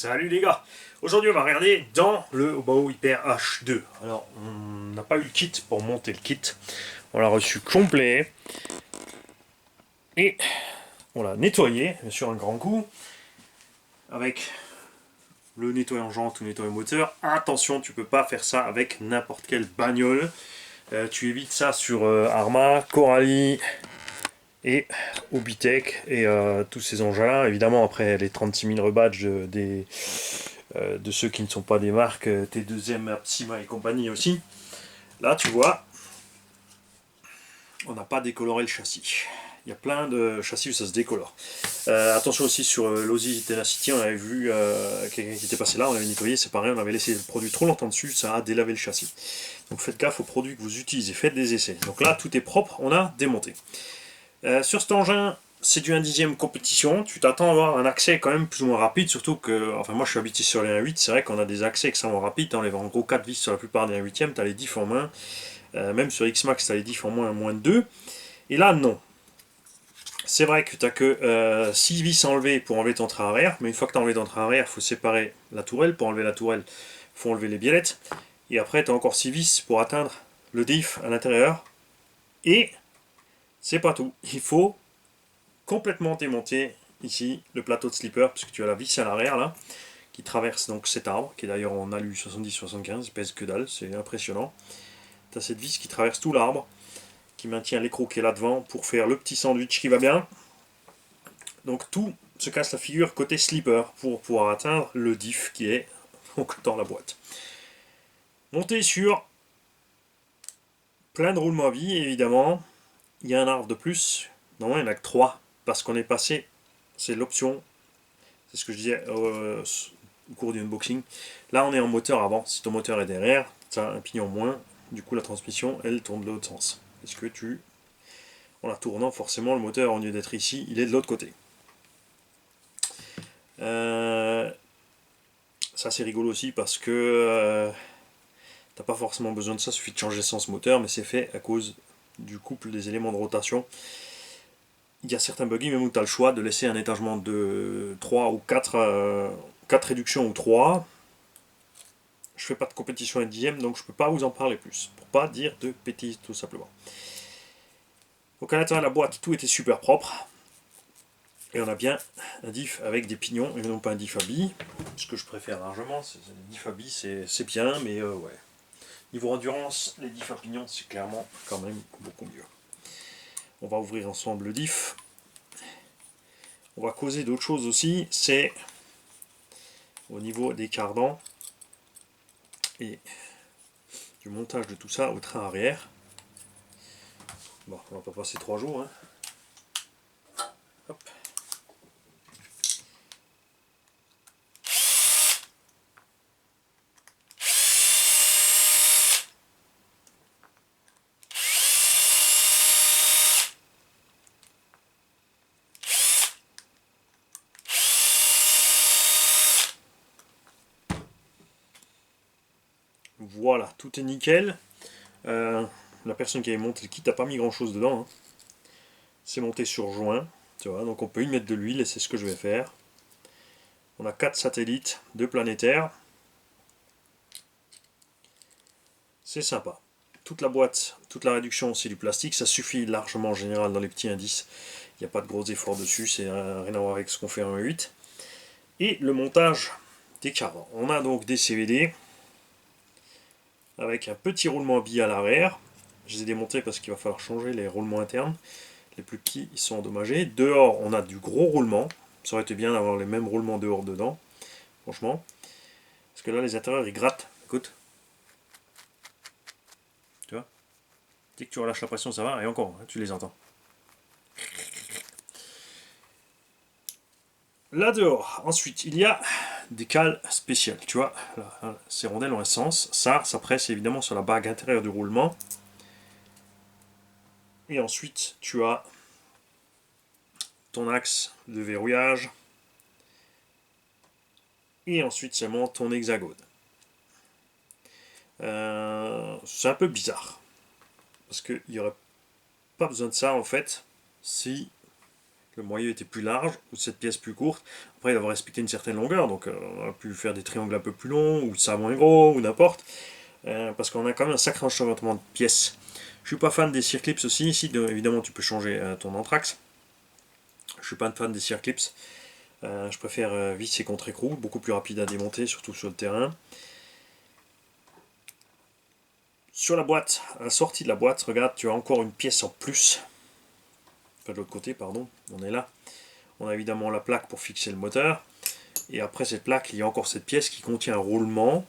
Salut les gars. Aujourd'hui on va regarder dans le Obao Hyper H2. Alors on n'a pas eu le kit pour monter le kit. On l'a reçu complet. Et on l'a nettoyé, bien sûr un grand coup. Avec le nettoyant jante ou nettoyant moteur. Attention, tu peux pas faire ça avec n'importe quelle bagnole. Tu évites ça sur Arma, Coralie et Obitech et tous ces engins-là. Évidemment après les 36 000 rebadges de ceux qui ne sont pas des marques, T2M, Apsima et compagnie aussi. Là tu vois, on n'a pas décoloré le châssis. Il y a plein de châssis où ça se décolore. Attention aussi sur l'Aussie Tenacity, on avait vu quelqu'un qui était passé là, on avait nettoyé, c'est pareil, on avait laissé le produit trop longtemps dessus, ça a délavé le châssis. Donc faites gaffe aux produits que vous utilisez, faites des essais. Donc là tout est propre, on a démonté. Sur cet engin, c'est du 1/10 compétition, tu t'attends à avoir un accès quand même plus ou moins rapide, surtout que, enfin moi je suis habitué sur les 1/8, c'est vrai qu'on a des accès extrêmement rapides, t'enlèves en gros 4 vis sur la plupart des 1/8, t'as les diff en main, même sur X-Max t'as les diff en moins de 2, et là non. C'est vrai que t'as que 6 vis enlevées pour enlever ton train arrière, mais une fois que t'as enlevé ton train arrière, il faut séparer la tourelle, pour enlever la tourelle, il faut enlever les biellettes, et après t'as encore 6 vis pour atteindre le diff à l'intérieur, et c'est pas tout, il faut complètement démonter ici le plateau de slipper, puisque tu as la vis à l'arrière là, qui traverse donc cet arbre, qui est d'ailleurs en alu 70-75, il pèse que dalle, c'est impressionnant. Tu as cette vis qui traverse tout l'arbre, qui maintient l'écrou qui est là devant pour faire le petit sandwich qui va bien. Donc tout se casse la figure côté slipper pour pouvoir atteindre le diff qui est donc dans la boîte. Monter sur plein de roulements à vie évidemment, il y a un arbre de plus, normalement il n'y en a que 3, parce qu'on est passé, c'est l'option, c'est ce que je disais au cours du unboxing. Là on est en moteur avant, si ton moteur est derrière, tu as un pignon moins, du coup la transmission elle tourne de l'autre sens. Est-ce que tu... En la tournant forcément le moteur au lieu d'être ici, il est de l'autre côté. Ça c'est rigolo aussi parce que t'as pas forcément besoin de ça, il suffit de changer le sens moteur, mais c'est fait à cause du couple des éléments de rotation. Il y a certains buggy même où tu as le choix de laisser un étagement de 3 ou 4 réductions ou 3. Je fais pas de compétition à 10ème, donc je peux pas vous en parler plus, pour pas dire de bêtises tout simplement. Donc à l'intérieur de la boîte, tout était super propre. Et on a bien un diff avec des pignons et non pas un diff à billes. Ce que je préfère largement, les diff à billes c'est bien, mais ouais. Niveau endurance, les diff à pignons c'est clairement quand même beaucoup mieux. On va ouvrir ensemble le diff. On va causer d'autres choses aussi, c'est au niveau des cardans et du montage de tout ça au train arrière. Bon, on va pas passer 3 jours. Hein. Hop. Voilà, tout est nickel. La personne qui avait monté le kit n'a pas mis grand chose dedans. Hein. C'est monté sur joint. Tu vois, donc on peut y mettre de l'huile et c'est ce que je vais faire. On a 4 satellites, 2 planétaires. C'est sympa. Toute la boîte, toute la réduction c'est du plastique, ça suffit largement en général dans les petits indices. Il n'y a pas de gros efforts dessus, c'est rien à voir avec ce qu'on fait en 8. Et le montage des cardans. On a donc des CVD avec un petit roulement à billes à l'arrière. Je les ai démontés parce qu'il va falloir changer les roulements internes. Les plus petits ils sont endommagés. Dehors on a du gros roulement. Ça aurait été bien d'avoir les mêmes roulements dehors dedans. Franchement. Parce que là les intérieurs ils grattent. Écoute. Tu vois. Dès que tu relâches la pression ça va. Et encore, tu les entends. Là dehors, ensuite, il y a des cales spéciales, tu vois, là, ces rondelles ont un sens, ça presse évidemment sur la bague intérieure du roulement, et ensuite tu as ton axe de verrouillage, et ensuite seulement ton hexagone. C'est un peu bizarre, parce qu'il n'y aurait pas besoin de ça en fait, si Le moyeu était plus large, ou cette pièce plus courte. Après, il va respecter une certaine longueur, donc on a pu faire des triangles un peu plus longs, ou ça moins gros, ou n'importe. Parce qu'on a quand même un sacré enchevêtrement de pièces. Je suis pas fan des circlips aussi. Ici, évidemment, tu peux changer ton anthrax. Je suis pas fan des circlips. Je préfère vis et contre-écrou, beaucoup plus rapide à démonter, surtout sur le terrain. Sur la boîte, à la sortie de la boîte, regarde, tu as encore une pièce en plus. Enfin, de l'autre côté, pardon, on est là. On a évidemment la plaque pour fixer le moteur. Et après cette plaque, il y a encore cette pièce qui contient un roulement.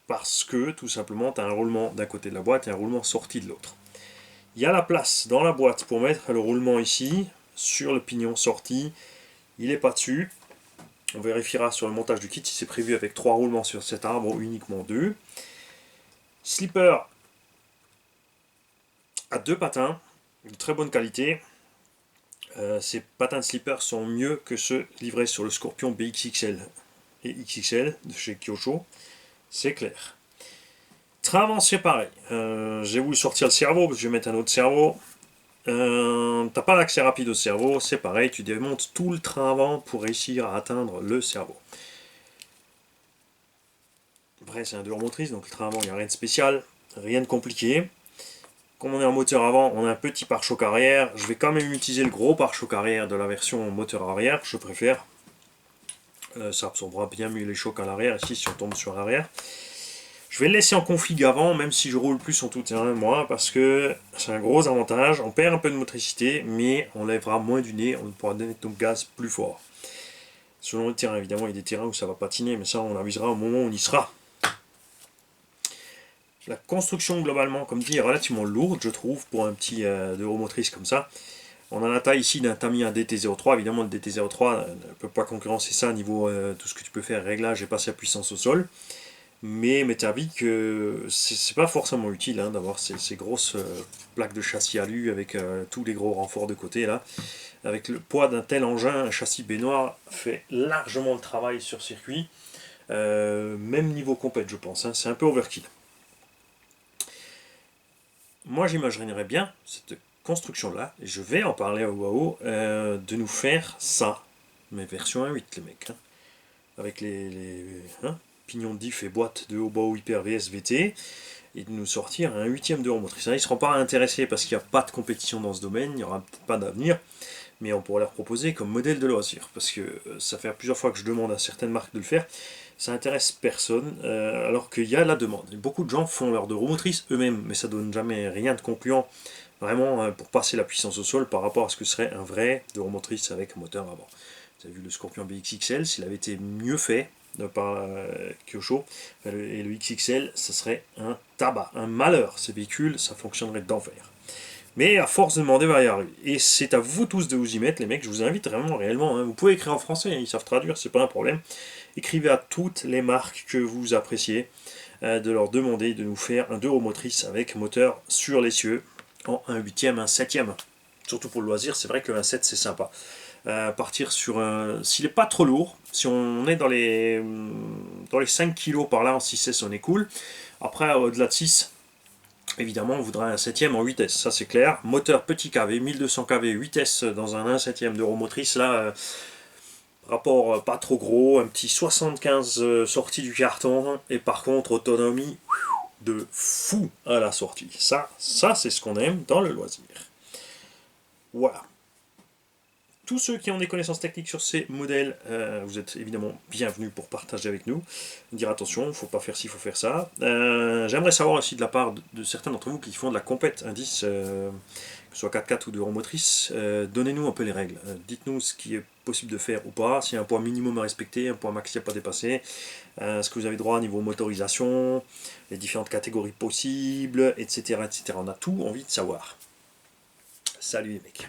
Parce que, tout simplement, tu as un roulement d'un côté de la boîte et un roulement sorti de l'autre. Il y a la place dans la boîte pour mettre le roulement ici, sur le pignon sorti. Il n'est pas dessus. On vérifiera sur le montage du kit si c'est prévu avec 3 roulements sur cet arbre ou uniquement 2. Slipper à 2 patins, de très bonne qualité. Ces patins de slipper sont mieux que ceux livrés sur le Scorpion BXXL et XXL de chez Kyosho. C'est clair. Train avant, c'est pareil. J'ai voulu sortir le cerveau parce que je vais mettre un autre cerveau. T'as pas d'accès rapide au cerveau, c'est pareil, tu démontes tout le train avant pour réussir à atteindre le cerveau. Après, c'est un 2 roues motrices, donc le train avant, il n'y a rien de spécial, rien de compliqué. Comme on est en moteur avant, on a un petit pare-choc arrière. Je vais quand même utiliser le gros pare-choc arrière de la version moteur arrière, je préfère. Ça absorbera bien mieux les chocs à l'arrière, ici si on tombe sur l'arrière. Je vais le laisser en config avant, même si je roule plus en tout terrain, moi, parce que c'est un gros avantage. On perd un peu de motricité, mais on lèvera moins du nez, on pourra donner notre gaz plus fort. Selon le terrain, évidemment, il y a des terrains où ça va patiner, mais ça, on avisera au moment où on y sera. La construction, globalement, comme dit, est relativement lourde, je trouve, pour un petit 2 roues motrices comme ça. On a la taille ici d'un Tamiya DT03. Évidemment, le DT03 ne peut pas concurrencer ça niveau tout ce que tu peux faire, réglage et passer à puissance au sol. Mais mettez à vie que c'est pas forcément utile d'avoir ces grosses plaques de châssis alu avec tous les gros renforts de côté là. Avec le poids d'un tel engin, un châssis baignoire fait largement le travail sur circuit. Même niveau compète, je pense. C'est un peu overkill. Moi, j'imaginerais bien cette construction-là, et je vais en parler à WoW, de nous faire ça. Mais version 1.8, les mecs. Avec les pignons diff et boîte de haut-bas hyper VS VT, et de nous sortir un 8ème de remotrice. Ils ne seront pas intéressés parce qu'il n'y a pas de compétition dans ce domaine, il n'y aura peut-être pas d'avenir, mais on pourrait leur proposer comme modèle de loisir, parce que ça fait plusieurs fois que je demande à certaines marques de le faire, ça intéresse personne, alors qu'il y a la demande. Et beaucoup de gens font leur de remotrice eux-mêmes, mais ça donne jamais rien de concluant, vraiment pour passer la puissance au sol par rapport à ce que serait un vrai de remotrice avec moteur avant. Vous avez vu le Scorpion BXXL, s'il avait été mieux fait par Kyosho, et le XXL, ça serait un tabac, un malheur. Ces véhicules, ça fonctionnerait d'enfer. Mais à force de demander, va y arriver. Et c'est à vous tous de vous y mettre, les mecs. Je vous invite vraiment, réellement. Vous pouvez écrire en français, ils savent traduire, c'est pas un problème. Écrivez à toutes les marques que vous appréciez, de leur demander de nous faire un 2 roues motrices avec moteur sur l'essieu en un 8ème, un 7ème. Surtout pour le loisir, c'est vrai que un 7 c'est sympa. Partir sur un... S'il n'est pas trop lourd, si on est dans les 5 kg par là en 6S, on est cool. Après, au-delà de 6, évidemment, on voudra un 7ème en 8S, ça c'est clair. Moteur petit KV, 1200 kV, 8S dans un 1/7ème de roue motrice, là, rapport pas trop gros, un petit 75 sortie du carton, et par contre, autonomie de fou à la sortie. Ça c'est ce qu'on aime dans le loisir. Voilà. Tous ceux qui ont des connaissances techniques sur ces modèles, vous êtes évidemment bienvenus pour partager avec nous. Dire attention, il ne faut pas faire ci, il faut faire ça. J'aimerais savoir aussi de la part de certains d'entre vous qui font de la compète indice, que ce soit 4x4 ou 2 roues motrices, donnez-nous un peu les règles. Dites-nous ce qui est possible de faire ou pas, s'il y a un poids minimum à respecter, un poids maxi à pas dépasser, ce que vous avez droit au niveau motorisation, les différentes catégories possibles, etc., etc. On a tout envie de savoir. Salut les mecs.